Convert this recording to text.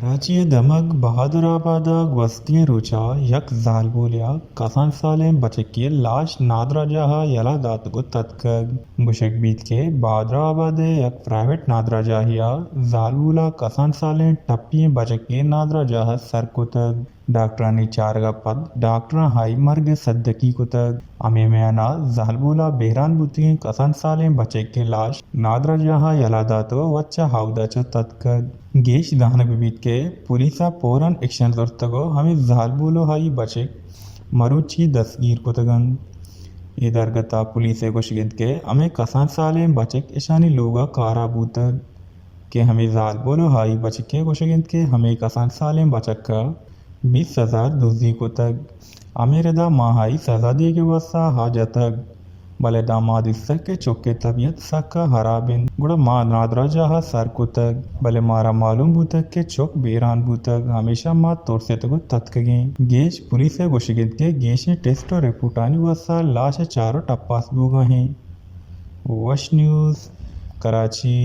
कराची दमक बहादुराबाद वस्ती रुचा यक जालबोलिया कसान साले बचकी लाश नादरा जहा यला दात को तत्कग बुशक बीत के बहादुराबाद यक प्राइवेट नादरा जाहिया जालबोला कसान साले टप्पी बचके नादरा जहा सर को तग डॉक्टरानी चारगा पद डॉक्टर हाई मर्ग सद्दकी को तग अमे मैना जालबोला बेहरान बुती कसान साले बचके लाश नादरा जहा यला दातो वच्चा हाउदा च तत्कग गेश दहन बिबित के पुलिसा पोरन एक्शन करतगो हमें जालबोलो हाई बचे मरुची दसगीर को तगन इधर गता पुलिस को शिगित के हमें कसान साले बचे ईशानी लोगा कारा बूतग के हमें जालबोलो हाई बचे के को शिगित के हमें कसान साले बचक का 20,000 दुजी को तग अमेर दा माहाई सजा दिए के वसा हाजतग भले दामाद इससे के चौके तबीयत सका हराबिन गुड़ा माँ नादरा जहा सर को तक भले मारा मालूम बूतक के चौक बेरान बूतक हमेशा माँ तोड़ से तक तत्कगे गेज पुलिस है गोशिगित के गेश ने टेस्ट और रिपोर्टानी वसा लाश चारों टप्पास बुगा हैं वश न्यूज़ कराची।